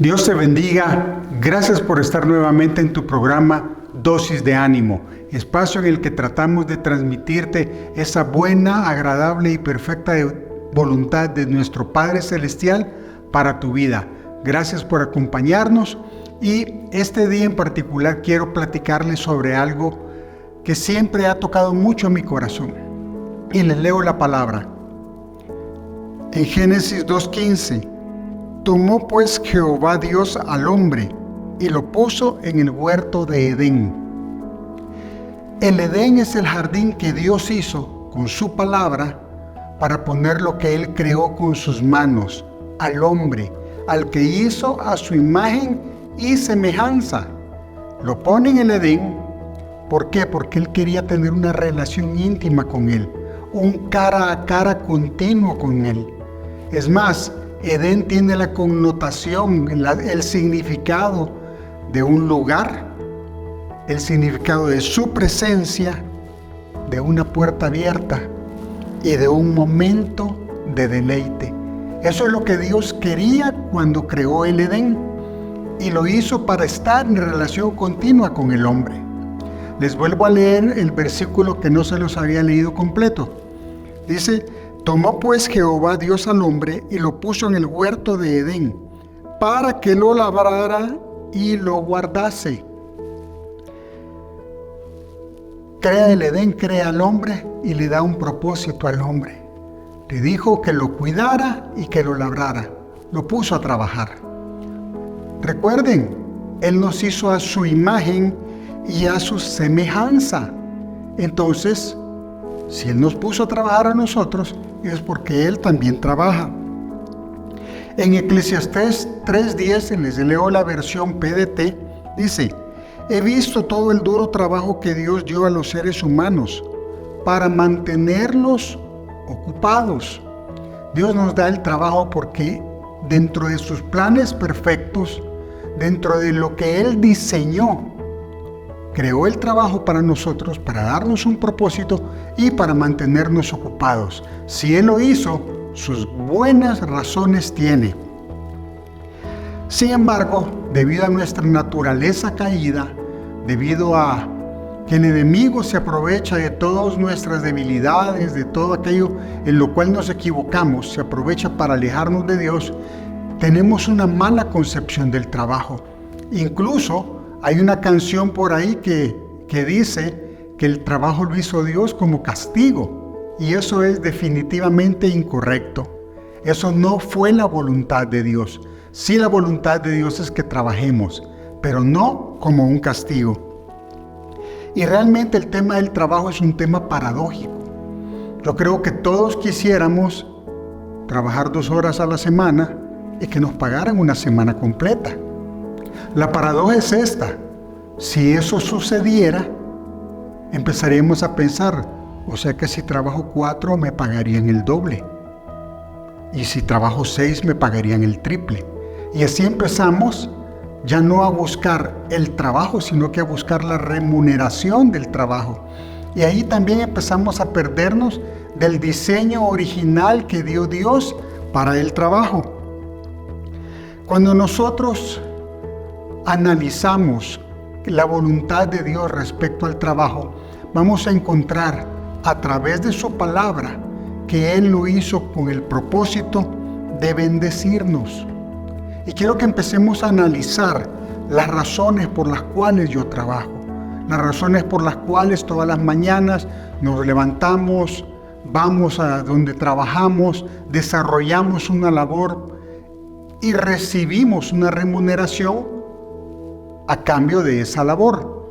Dios te bendiga. Gracias por estar nuevamente en tu programa Dosis de Ánimo, espacio en el que tratamos de transmitirte esa buena, agradable y perfecta voluntad de nuestro Padre Celestial para tu vida. Gracias por acompañarnos y este día en particular quiero platicarles sobre algo que siempre ha tocado mucho mi corazón. Y les leo la palabra. En Génesis 2:15. Tomó pues Jehová Dios al hombre y lo puso en el huerto de Edén. El Edén es el jardín que Dios hizo con su palabra para poner lo que Él creó con sus manos, al hombre, al que hizo a su imagen y semejanza. Lo pone en el Edén. ¿Por qué? Porque Él quería tener una relación íntima con Él, un cara a cara continuo con Él. Es más, Edén tiene la connotación, el significado de un lugar, el significado de su presencia, de una puerta abierta y de un momento de deleite. Eso es lo que Dios quería cuando creó el Edén y lo hizo para estar en relación continua con el hombre. Les vuelvo a leer el versículo que no se los había leído completo. Dice: tomó pues Jehová Dios al hombre y lo puso en el huerto de Edén, para que lo labrara y lo guardase. Crea el Edén, crea al hombre y le da un propósito al hombre. Le dijo que lo cuidara y que lo labrara. Lo puso a trabajar. Recuerden, Él nos hizo a su imagen y a su semejanza. Entonces, si Él nos puso a trabajar a nosotros, es porque Él también trabaja. En Eclesiastés 3:10, les leo la versión PDT, dice: he visto todo el duro trabajo que Dios dio a los seres humanos para mantenerlos ocupados. Dios nos da el trabajo porque dentro de sus planes perfectos, dentro de lo que Él diseñó, creó el trabajo para nosotros, para darnos un propósito y para mantenernos ocupados. Si Él lo hizo, sus buenas razones tiene. Sin embargo, debido a nuestra naturaleza caída, debido a que el enemigo se aprovecha de todas nuestras debilidades, de todo aquello en lo cual nos equivocamos, se aprovecha para alejarnos de Dios, tenemos una mala concepción del trabajo. Incluso hay una canción por ahí que dice que el trabajo lo hizo Dios como castigo, y eso es definitivamente incorrecto. Eso no fue la voluntad de Dios. Sí, la voluntad de Dios es que trabajemos, pero no como un castigo. Y realmente el tema del trabajo es un tema paradójico. Yo creo que todos quisiéramos trabajar 2 horas a la semana y que nos pagaran una semana completa. La paradoja es esta: si eso sucediera, empezaríamos a pensar, o sea que si trabajo 4 me pagarían el doble, y si trabajo 6 me pagarían el triple. Y así empezamos ya no a buscar el trabajo, sino que a buscar la remuneración del trabajo. Y ahí también empezamos a perdernos del diseño original que dio Dios para el trabajo. Cuando nosotros analizamos la voluntad de Dios respecto al trabajo, vamos a encontrar a través de su palabra que Él lo hizo con el propósito de bendecirnos. Y quiero que empecemos a analizar las razones por las cuales yo trabajo, las razones por las cuales todas las mañanas nos levantamos, vamos a donde trabajamos, desarrollamos una labor y recibimos una remuneración a cambio de esa labor.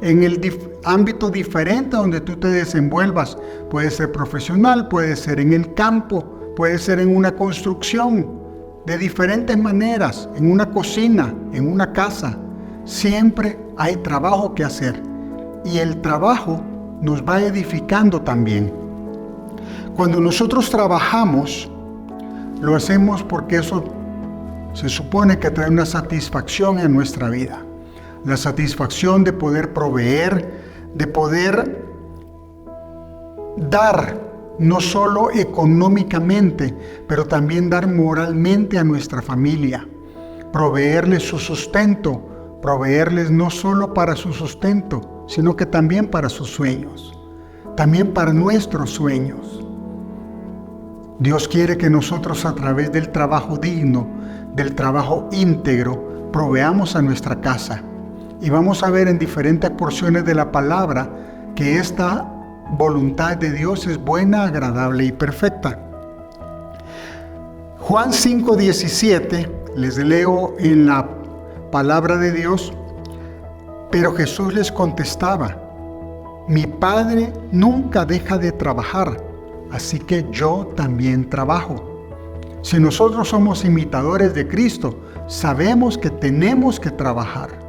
En el ámbito diferente donde tú te desenvuelvas, puede ser profesional, puede ser en el campo, puede ser en una construcción, de diferentes maneras, en una cocina, en una casa. Siempre hay trabajo que hacer y el trabajo nos va edificando también. Cuando nosotros trabajamos, lo hacemos porque eso se supone que trae una satisfacción en nuestra vida. La satisfacción de poder proveer, de poder dar, no solo económicamente, pero también dar moralmente a nuestra familia. proveerles su sustento, proveerles no solo para su sustento, sino que también para sus sueños, también para nuestros sueños. Dios quiere que nosotros, a través del trabajo digno, del trabajo íntegro, proveamos a nuestra casa. Y vamos a ver en diferentes porciones de la palabra que esta voluntad de Dios es buena, agradable y perfecta. Juan 5:17, les leo en la palabra de Dios: pero Jesús les contestaba: mi Padre nunca deja de trabajar, así que yo también trabajo. Si nosotros somos imitadores de Cristo, sabemos que tenemos que trabajar.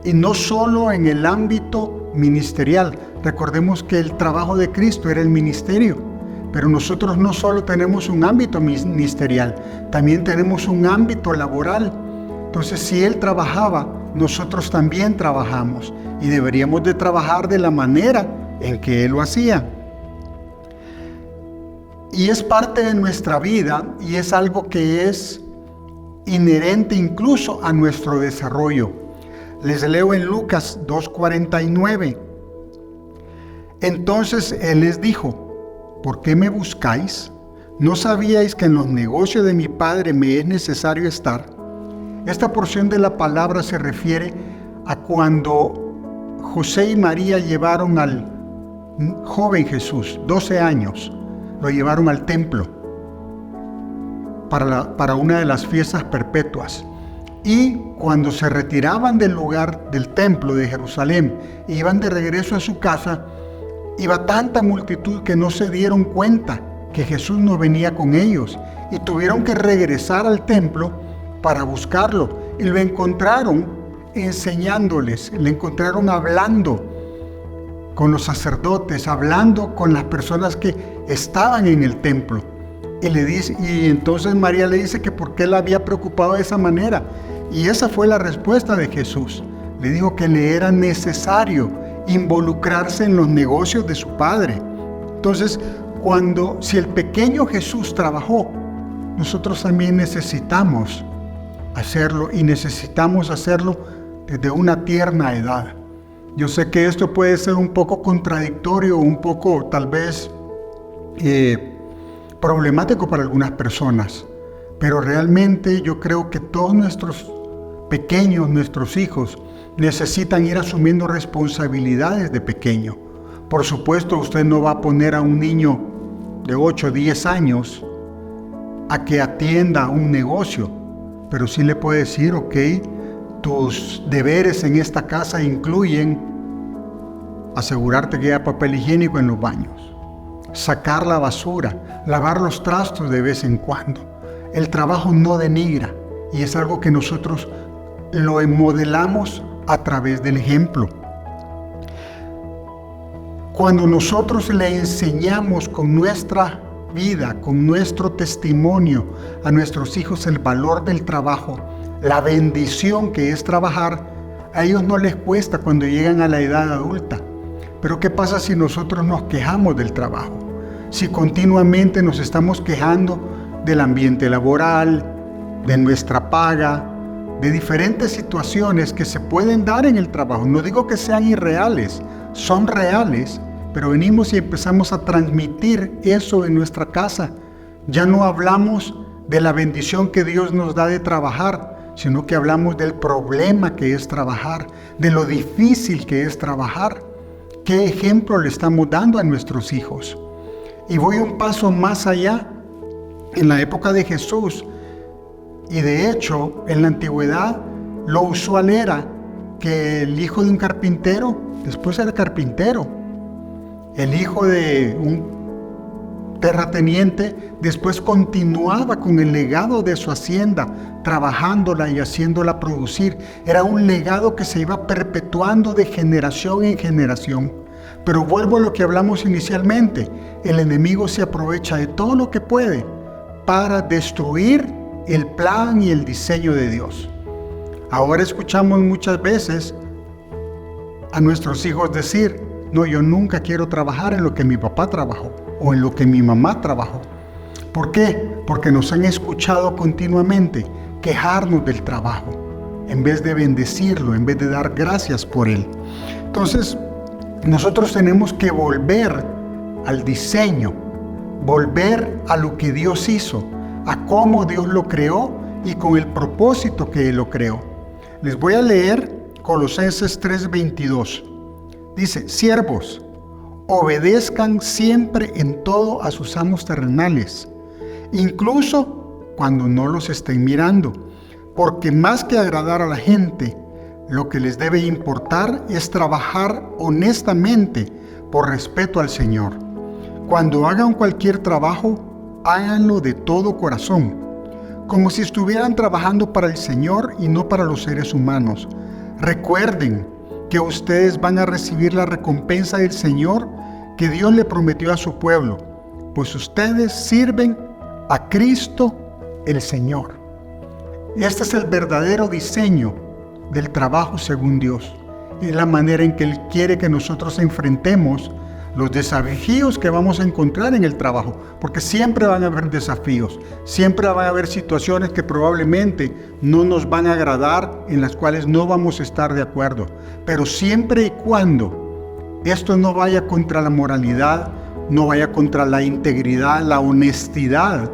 Y no solo en el ámbito ministerial. Recordemos que el trabajo de Cristo era el ministerio. Pero nosotros no solo tenemos un ámbito ministerial, también tenemos un ámbito laboral. Entonces, si Él trabajaba, nosotros también trabajamos. Y deberíamos de trabajar de la manera en que Él lo hacía. Y es parte de nuestra vida y es algo que es inherente incluso a nuestro desarrollo. Les leo en Lucas 2:49. Entonces Él les dijo: ¿por qué me buscáis? ¿No sabíais que en los negocios de mi Padre me es necesario estar? Esta porción de la palabra se refiere a cuando José y María llevaron al joven Jesús, 12 años, lo llevaron al templo para una de las fiestas perpetuas. Y cuando se retiraban del lugar del templo de Jerusalén e iban de regreso a su casa, iba tanta multitud que no se dieron cuenta que Jesús no venía con ellos y tuvieron que regresar al templo para buscarlo. Y lo encontraron enseñándoles, le encontraron hablando con los sacerdotes, hablando con las personas que estaban en el templo. Y entonces María le dice que por qué la había preocupado de esa manera. Y esa fue la respuesta de Jesús. Le dijo que le era necesario involucrarse en los negocios de su Padre. Entonces, si el pequeño Jesús trabajó, nosotros también necesitamos hacerlo, y necesitamos hacerlo desde una tierna edad. Yo sé que esto puede ser un poco contradictorio, un poco tal vez problemático para algunas personas, pero realmente yo creo que todos nuestros pequeños, nuestros hijos, necesitan ir asumiendo responsabilidades de pequeño. Por supuesto, usted no va a poner a un niño de 8 o 10 años a que atienda un negocio, pero sí le puede decir: ok, tus deberes en esta casa incluyen asegurarte que haya papel higiénico en los baños, sacar la basura, lavar los trastos de vez en cuando. El trabajo no denigra y es algo que nosotros lo modelamos a través del ejemplo. Cuando nosotros le enseñamos con nuestra vida, con nuestro testimonio a nuestros hijos el valor del trabajo, la bendición que es trabajar, a ellos no les cuesta cuando llegan a la edad adulta. Pero ¿qué pasa si nosotros nos quejamos del trabajo? Si continuamente nos estamos quejando del ambiente laboral, de nuestra paga, de diferentes situaciones que se pueden dar en el trabajo. No digo que sean irreales, son reales, pero venimos y empezamos a transmitir eso en nuestra casa. Ya no hablamos de la bendición que Dios nos da de trabajar, sino que hablamos del problema que es trabajar, de lo difícil que es trabajar. ¿Qué ejemplo le estamos dando a nuestros hijos? Y voy un paso más allá. En la época de Jesús, y de hecho en la antigüedad, lo usual era que el hijo de un carpintero después era carpintero, el hijo de un terrateniente después continuaba con el legado de su hacienda, trabajándola y haciéndola producir. Era un legado que se iba perpetuando de generación en generación. Pero vuelvo a lo que hablamos inicialmente: el enemigo se aprovecha de todo lo que puede para destruir el plan y el diseño de Dios. Ahora escuchamos muchas veces a nuestros hijos decir: no, yo nunca quiero trabajar en lo que mi papá trabajó o en lo que mi mamá trabajó. ¿Por qué? Porque nos han escuchado continuamente quejarnos del trabajo, en vez de bendecirlo, en vez de dar gracias por él. Entonces, nosotros tenemos que volver al diseño, volver a lo que Dios hizo, a cómo Dios lo creó y con el propósito que Él lo creó. Les voy a leer Colosenses 3:22. Dice: siervos, obedezcan siempre en todo a sus amos terrenales, incluso cuando no los estén mirando, porque más que agradar a la gente, lo que les debe importar es trabajar honestamente por respeto al Señor. Cuando hagan cualquier trabajo, háganlo de todo corazón, como si estuvieran trabajando para el Señor y no para los seres humanos. Recuerden que ustedes van a recibir la recompensa del Señor que Dios le prometió a su pueblo, pues ustedes sirven a Cristo el Señor. Este es el verdadero diseño del trabajo según Dios. Es la manera en que Él quiere que nosotros enfrentemos los desafíos que vamos a encontrar en el trabajo, porque siempre van a haber desafíos, siempre van a haber situaciones que probablemente no nos van a agradar, en las cuales no vamos a estar de acuerdo, pero siempre y cuando esto no vaya contra la moralidad, no vaya contra la integridad, la honestidad,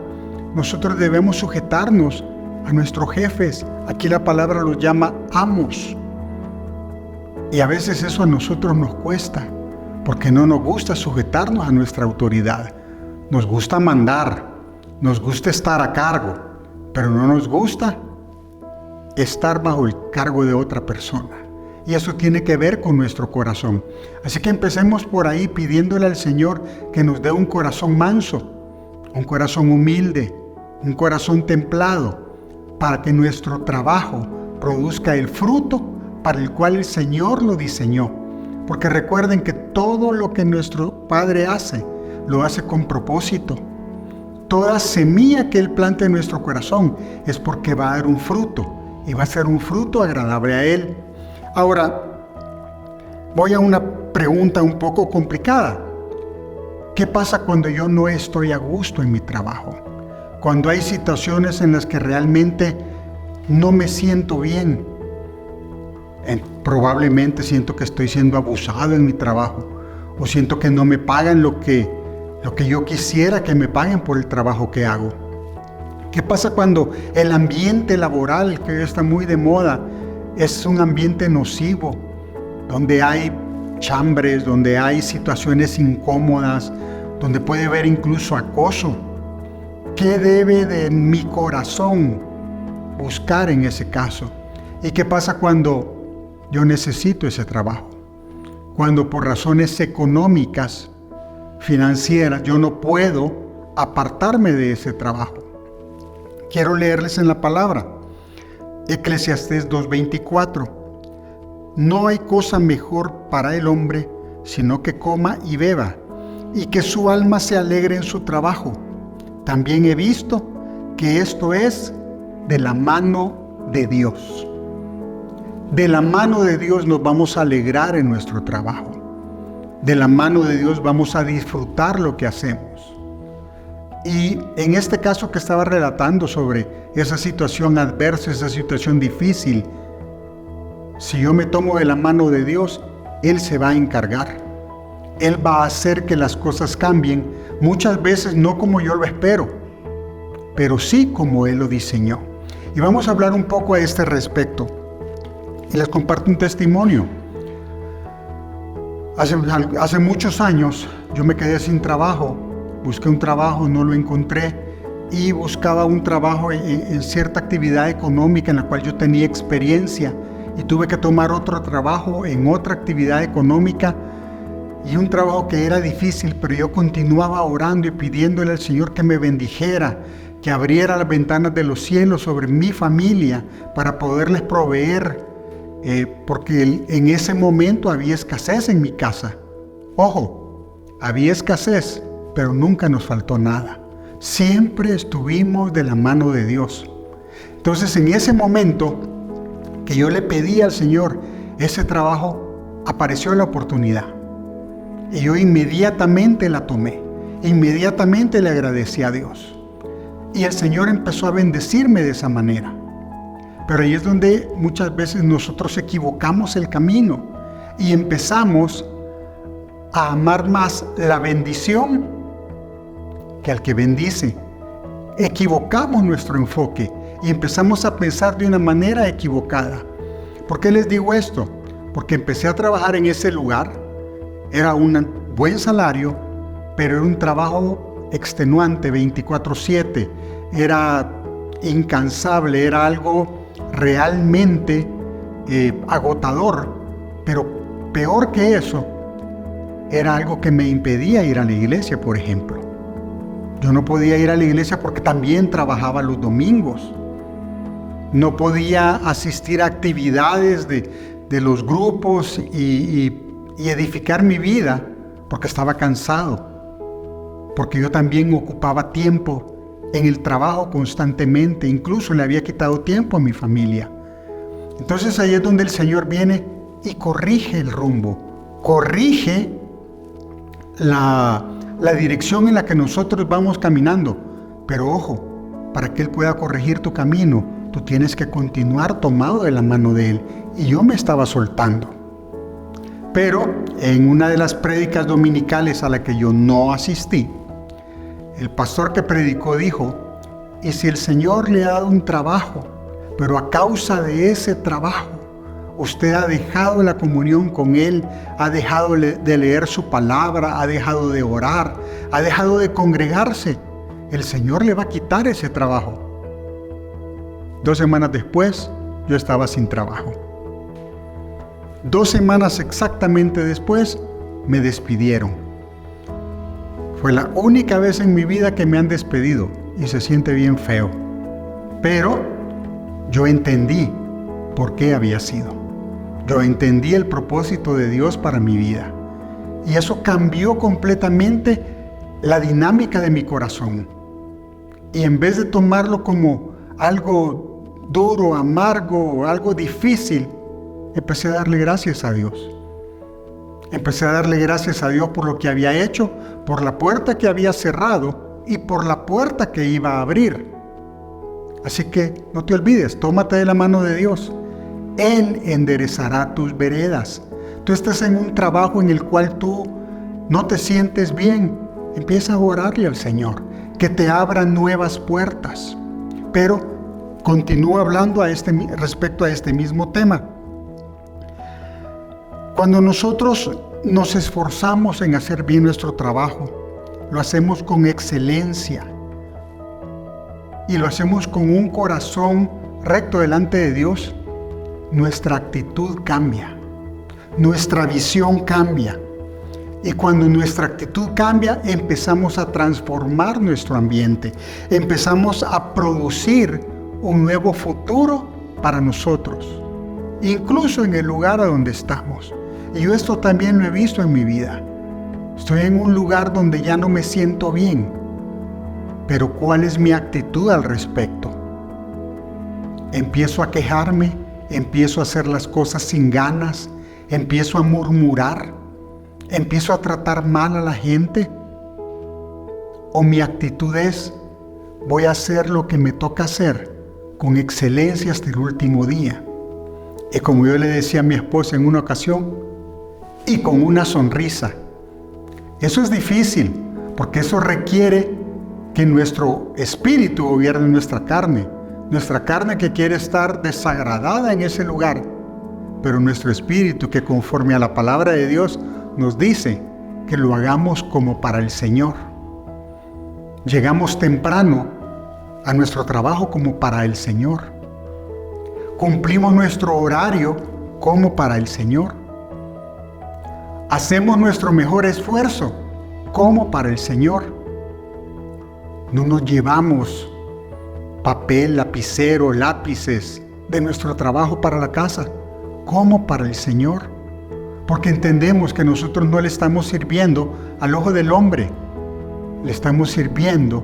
nosotros debemos sujetarnos a nuestros jefes. Aquí la palabra los llama amos, y a veces eso a nosotros nos cuesta, porque no nos gusta sujetarnos a nuestra autoridad. Nos gusta mandar, nos gusta estar a cargo, pero no nos gusta estar bajo el cargo de otra persona. Y eso tiene que ver con nuestro corazón. Así que empecemos por ahí pidiéndole al Señor que nos dé un corazón manso, un corazón humilde, un corazón templado, para que nuestro trabajo produzca el fruto para el cual el Señor lo diseñó. Porque recuerden que todo lo que nuestro Padre hace, lo hace con propósito. Toda semilla que Él plante en nuestro corazón es porque va a dar un fruto, y va a ser un fruto agradable a Él. Ahora, voy a una pregunta un poco complicada. ¿Qué pasa cuando yo no estoy a gusto en mi trabajo? Cuando hay situaciones en las que realmente no me siento bien. Probablemente siento que estoy siendo abusado en mi trabajo, o siento que no me pagan lo que yo quisiera que me paguen por el trabajo que hago. ¿Qué pasa cuando el ambiente laboral, que está muy de moda, es un ambiente nocivo, donde hay chambres, donde hay situaciones incómodas, donde puede haber incluso acoso? ¿Qué debe de mi corazón buscar en ese caso? ¿Y qué pasa cuando yo necesito ese trabajo? Cuando por razones económicas, financieras, yo no puedo apartarme de ese trabajo. Quiero leerles en la palabra, Eclesiastés 2:24. No hay cosa mejor para el hombre, sino que coma y beba, y que su alma se alegre en su trabajo. También he visto que esto es de la mano de Dios. De la mano de Dios nos vamos a alegrar en nuestro trabajo. De la mano de Dios vamos a disfrutar lo que hacemos. Y en este caso que estaba relatando sobre esa situación adversa, esa situación difícil, si yo me tomo de la mano de Dios, Él se va a encargar. Él va a hacer que las cosas cambien, muchas veces no como yo lo espero, pero sí como Él lo diseñó. Y vamos a hablar un poco a este respecto. Y les comparto un testimonio. Hace muchos años yo me quedé sin trabajo, busqué un trabajo, no lo encontré, y buscaba un trabajo en cierta actividad económica en la cual yo tenía experiencia, y tuve que tomar otro trabajo en otra actividad económica, y un trabajo que era difícil, pero yo continuaba orando y pidiéndole al Señor que me bendijera, que abriera las ventanas de los cielos sobre mi familia para poderles proveer, porque en ese momento había escasez en mi casa. Ojo, había escasez, pero nunca nos faltó nada. Siempre estuvimos de la mano de Dios. Entonces, en ese momento que yo le pedí al Señor ese trabajo, apareció la oportunidad. Y yo inmediatamente la tomé. Inmediatamente le agradecí a Dios. Y el Señor empezó a bendecirme de esa manera. Pero ahí es donde muchas veces nosotros equivocamos el camino y empezamos a amar más la bendición que al que bendice. Equivocamos nuestro enfoque y empezamos a pensar de una manera equivocada. ¿Por qué les digo esto? Porque empecé a trabajar en ese lugar, era un buen salario, pero era un trabajo extenuante, 24/7, era incansable, era algo realmente agotador, pero peor que eso, era algo que me impedía ir a la iglesia, por ejemplo. Yo no podía ir a la iglesia porque también trabajaba los domingos. No podía asistir a actividades de los grupos y edificar mi vida porque estaba cansado, porque yo también ocupaba tiempo en el trabajo constantemente, incluso le había quitado tiempo a mi familia. Entonces ahí es donde el Señor viene y corrige el rumbo, corrige la dirección en la que nosotros vamos caminando. Pero ojo, para que Él pueda corregir tu camino, tú tienes que continuar tomado de la mano de Él. Y yo me estaba soltando. Pero en una de las prédicas dominicales a la que yo no asistí, el pastor que predicó dijo: y si el Señor le ha dado un trabajo, pero a causa de ese trabajo usted ha dejado la comunión con Él, ha dejado de leer su palabra, ha dejado de orar, ha dejado de congregarse, el Señor le va a quitar ese trabajo. 2 semanas después, yo estaba sin trabajo. 2 semanas exactamente después, me despidieron. Fue la única vez en mi vida que me han despedido y se siente bien feo. Pero yo entendí por qué había sido. Yo entendí el propósito de Dios para mi vida. Y eso cambió completamente la dinámica de mi corazón. Y en vez de tomarlo como algo duro, amargo, algo difícil, empecé a darle gracias a Dios. Empecé a darle gracias a Dios por lo que había hecho, por la puerta que había cerrado y por la puerta que iba a abrir. Así que no te olvides, tómate de la mano de Dios. Él enderezará tus veredas. Tú estás en un trabajo en el cual tú no te sientes bien. Empieza a orarle al Señor, que te abra nuevas puertas. Pero continúo hablando respecto a este mismo tema. Cuando nosotros nos esforzamos en hacer bien nuestro trabajo, lo hacemos con excelencia y lo hacemos con un corazón recto delante de Dios, nuestra actitud cambia, nuestra visión cambia. Y cuando nuestra actitud cambia, empezamos a transformar nuestro ambiente, empezamos a producir un nuevo futuro para nosotros, incluso en el lugar a donde estamos. Y yo esto también lo he visto en mi vida. Estoy en un lugar donde ya no me siento bien, pero ¿cuál es mi actitud al respecto? Empiezo a quejarme, empiezo a hacer las cosas sin ganas, empiezo a murmurar, empiezo a tratar mal a la gente. O mi actitud es: voy a hacer lo que me toca hacer con excelencia hasta el último día. Y como yo le decía a mi esposa en una ocasión, y con una sonrisa. Eso es difícil, porque eso requiere que nuestro espíritu gobierne nuestra carne que quiere estar desagradada en ese lugar, pero nuestro espíritu, que conforme a la palabra de Dios nos dice que lo hagamos como para el Señor. Llegamos temprano a nuestro trabajo como para el Señor. Cumplimos nuestro horario como para el Señor. Hacemos nuestro mejor esfuerzo como para el Señor. No nos llevamos papel, lapicero, lápices de nuestro trabajo para la casa como para el Señor, porque entendemos que nosotros no le estamos sirviendo al ojo del hombre, le estamos sirviendo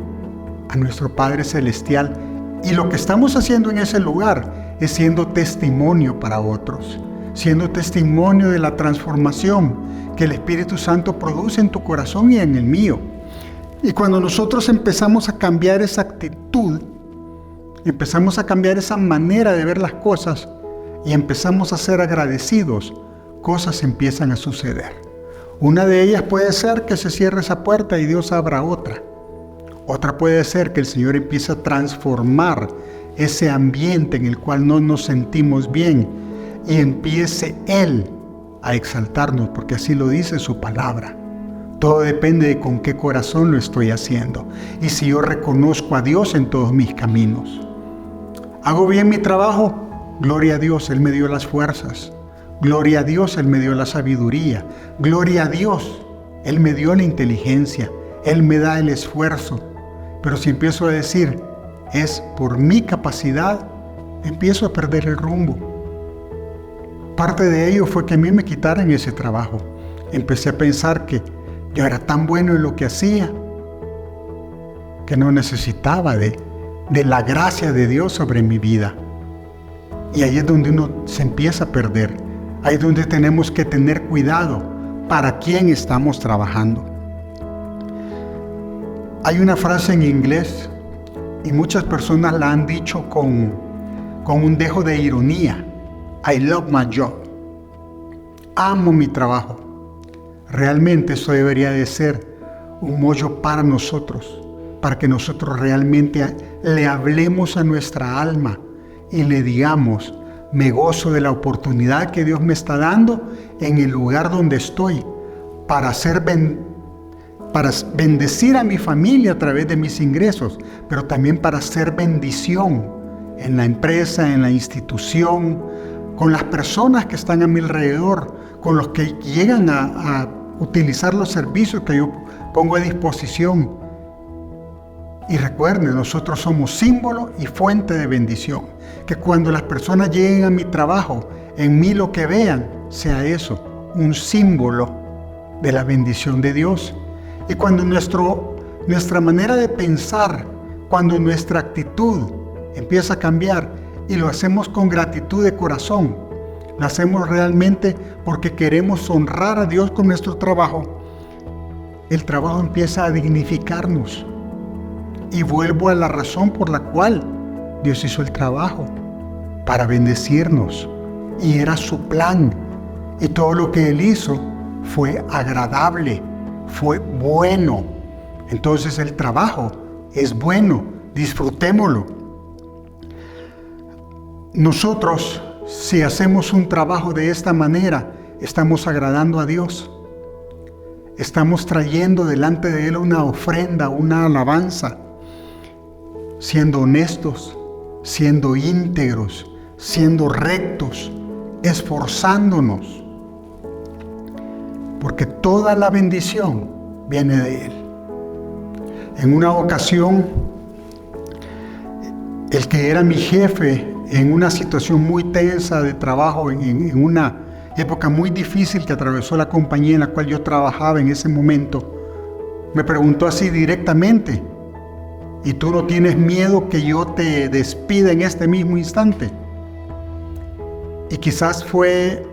a nuestro Padre Celestial, y lo que estamos haciendo en ese lugar es siendo testimonio para otros, siendo testimonio de la transformación que el Espíritu Santo produce en tu corazón y en el mío. Y cuando nosotros empezamos a cambiar esa actitud, empezamos a cambiar esa manera de ver las cosas y empezamos a ser agradecidos, cosas empiezan a suceder. Una de ellas puede ser que se cierre esa puerta y Dios abra otra. Otra puede ser que el Señor empiece a transformar ese ambiente en el cual no nos sentimos bien y empiece Él a exaltarnos, porque así lo dice su palabra. Todo depende de con qué corazón lo estoy haciendo y si yo reconozco a Dios en todos mis caminos. ¿Hago bien mi trabajo? Gloria a Dios, Él me dio las fuerzas. Gloria a Dios, Él me dio la sabiduría. Gloria a Dios, Él me dio la inteligencia. Él me da el esfuerzo. Pero si empiezo a decir, es por mi capacidad, empiezo a perder el rumbo. Parte de ello fue que a mí me quitaran ese trabajo. Empecé a pensar que yo era tan bueno en lo que hacía que no necesitaba de la gracia de Dios sobre mi vida. Y ahí es donde uno se empieza a perder. Ahí es donde tenemos que tener cuidado para quién estamos trabajando. Hay una frase en inglés y muchas personas la han dicho con un dejo de ironía. I love my job. Amo mi trabajo. Realmente eso debería de ser un mollo para nosotros, para que nosotros realmente le hablemos a nuestra alma y le digamos, me gozo de la oportunidad que Dios me está dando en el lugar donde estoy para bendecir a mi familia a través de mis ingresos, pero también para hacer bendición en la empresa, en la institución, con las personas que están a mi alrededor, con los que llegan a utilizar los servicios que yo pongo a disposición. Y recuerden, nosotros somos símbolo y fuente de bendición. Que cuando las personas lleguen a mi trabajo, en mí lo que vean sea eso, un símbolo de la bendición de Dios. Y cuando nuestra manera de pensar, cuando nuestra actitud empieza a cambiar y lo hacemos con gratitud de corazón, lo hacemos realmente porque queremos honrar a Dios con nuestro trabajo, el trabajo empieza a dignificarnos. Y vuelvo a la razón por la cual Dios hizo el trabajo, para bendecirnos. Y era su plan. Y todo lo que Él hizo fue agradable, fue bueno. Entonces el trabajo es bueno, disfrutémoslo. Nosotros, si hacemos un trabajo de esta manera, estamos agradando a Dios. Estamos trayendo delante de Él una ofrenda, una alabanza, siendo honestos, siendo íntegros, siendo rectos, esforzándonos, porque toda la bendición viene de Él. En una ocasión, el que era mi jefe en una situación muy tensa de trabajo, en una época muy difícil que atravesó la compañía en la cual yo trabajaba en ese momento, me preguntó así directamente, ¿y tú no tienes miedo que yo te despida en este mismo instante? Y quizás fue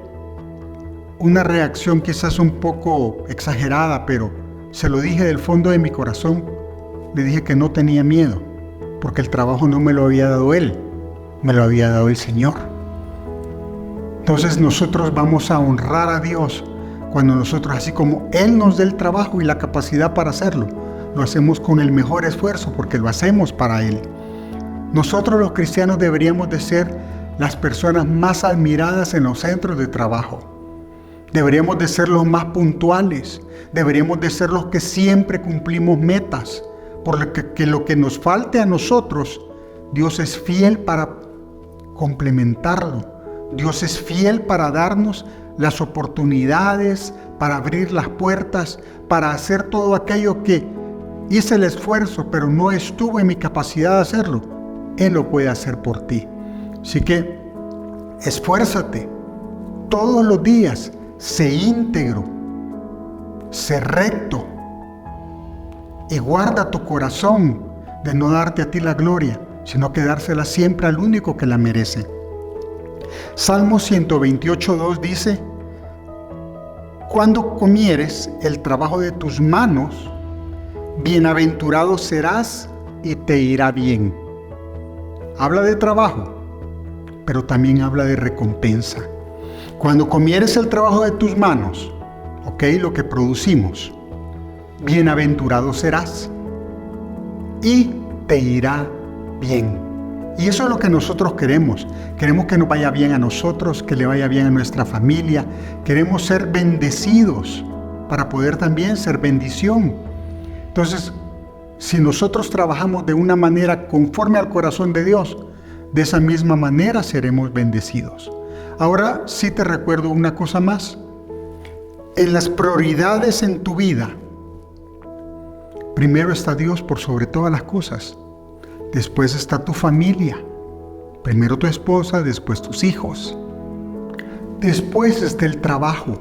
una reacción quizás un poco exagerada, pero se lo dije del fondo de mi corazón. Le dije que no tenía miedo, porque el trabajo no me lo había dado Él, me lo había dado el Señor. Entonces nosotros vamos a honrar a Dios cuando nosotros, así como Él nos dé el trabajo y la capacidad para hacerlo, lo hacemos con el mejor esfuerzo porque lo hacemos para Él. Nosotros los cristianos deberíamos de ser las personas más admiradas en los centros de trabajo. Deberíamos de ser los más puntuales. Deberíamos de ser los que siempre cumplimos metas. Porque lo que nos falte a nosotros, Dios es fiel para complementarlo. Dios es fiel para darnos las oportunidades, para abrir las puertas, para hacer todo aquello que hice el esfuerzo, pero no estuvo en mi capacidad de hacerlo. Él lo puede hacer por ti. Así que esfuérzate todos los días, sé íntegro, sé recto y guarda tu corazón de no darte a ti la gloria, sino que dársela siempre al único que la merece. Salmo 128:2 dice: cuando comieres el trabajo de tus manos, bienaventurado serás y te irá bien. habla de trabajo, pero también habla de recompensa. Cuando comieres el trabajo de tus manos, lo que producimos, bienaventurado serás y te irá bien. Y eso es lo que nosotros queremos. Queremos que nos vaya bien a nosotros, que le vaya bien a nuestra familia. Queremos ser bendecidos para poder también ser bendición. Entonces, si nosotros trabajamos de una manera conforme al corazón de Dios, de esa misma manera seremos bendecidos. Ahora sí te recuerdo una cosa más. En las prioridades en tu vida, primero está Dios por sobre todas las cosas. Después está tu familia. Primero tu esposa, después tus hijos. Después está el trabajo.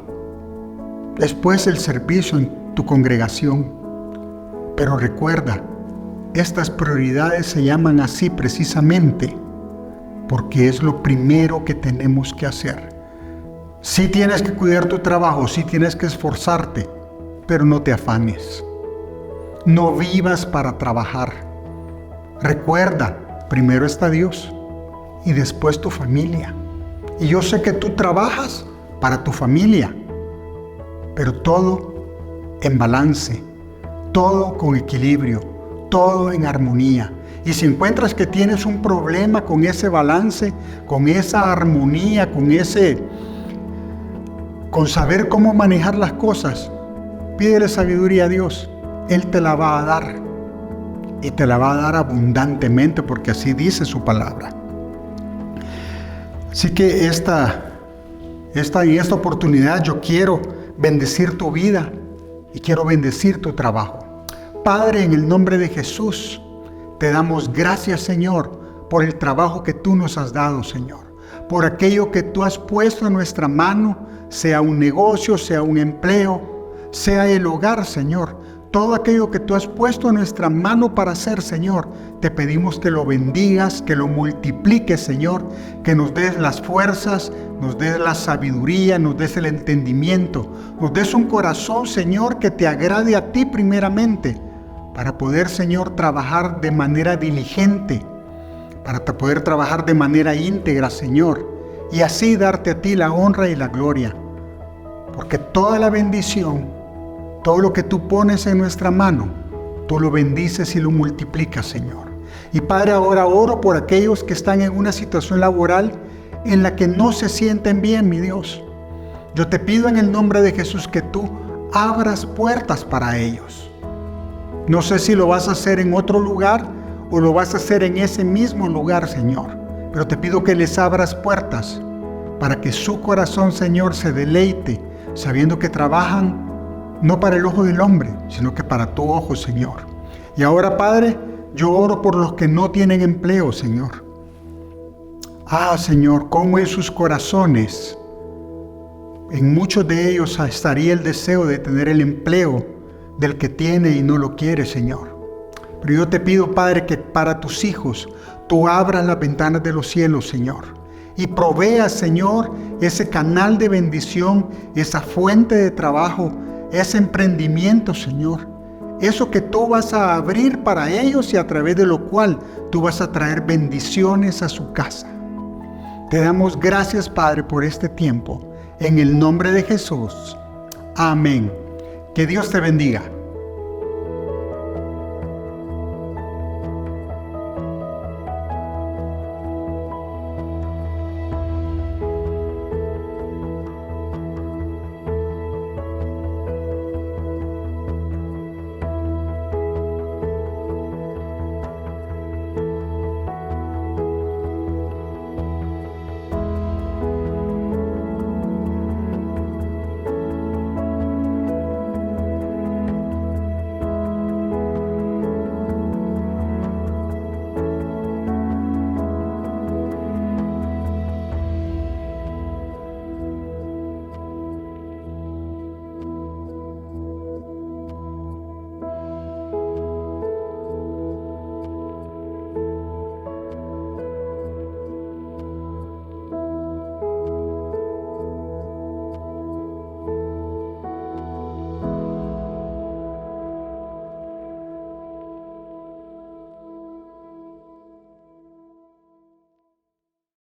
Después el servicio en tu congregación. Pero recuerda, estas prioridades se llaman así precisamente porque es lo primero que tenemos que hacer. Sí tienes que cuidar tu trabajo, sí tienes que esforzarte, pero no te afanes. No vivas para trabajar. Recuerda, primero está Dios y después tu familia. Y yo sé que tú trabajas para tu familia, pero todo en balance, todo con equilibrio, todo en armonía. Y si encuentras que tienes un problema con ese balance, con esa armonía, con saber cómo manejar las cosas, pídele sabiduría a Dios. Él te la va a dar. Y te la va a dar abundantemente, porque así dice su palabra. Así que en esta oportunidad yo quiero bendecir tu vida y quiero bendecir tu trabajo. Padre, en el nombre de Jesús, te damos gracias, Señor, por el trabajo que tú nos has dado, Señor. Por aquello que tú has puesto en nuestra mano, sea un negocio, sea un empleo, sea el hogar, Señor. Todo aquello que tú has puesto en nuestra mano para hacer, Señor, te pedimos que lo bendigas, que lo multipliques, Señor, que nos des las fuerzas, nos des la sabiduría, nos des el entendimiento, nos des un corazón, Señor, que te agrade a ti primeramente, para poder, Señor, trabajar de manera diligente, para poder trabajar de manera íntegra, Señor, y así darte a ti la honra y la gloria, porque toda la bendición, todo lo que tú pones en nuestra mano, tú lo bendices y lo multiplicas, Señor. Y Padre, ahora oro por aquellos que están en una situación laboral en la que no se sienten bien, mi Dios. Yo te pido en el nombre de Jesús que tú abras puertas para ellos. No sé si lo vas a hacer en otro lugar o lo vas a hacer en ese mismo lugar, Señor. Pero te pido que les abras puertas para que su corazón, Señor, se deleite, sabiendo que trabajan no para el ojo del hombre, sino que para tu ojo, Señor. Y ahora, Padre, yo oro por los que no tienen empleo, Señor. Señor, cómo en sus corazones, en muchos de ellos estaría el deseo de tener el empleo del que tiene y no lo quiere, Señor. Pero yo te pido, Padre, que para tus hijos tú abras las ventanas de los cielos, Señor, y proveas, Señor, ese canal de bendición, esa fuente de trabajo, ese emprendimiento, Señor, eso que tú vas a abrir para ellos y a través de lo cual tú vas a traer bendiciones a su casa. Te damos gracias, Padre, por este tiempo. En el nombre de Jesús. Amén. Que Dios te bendiga.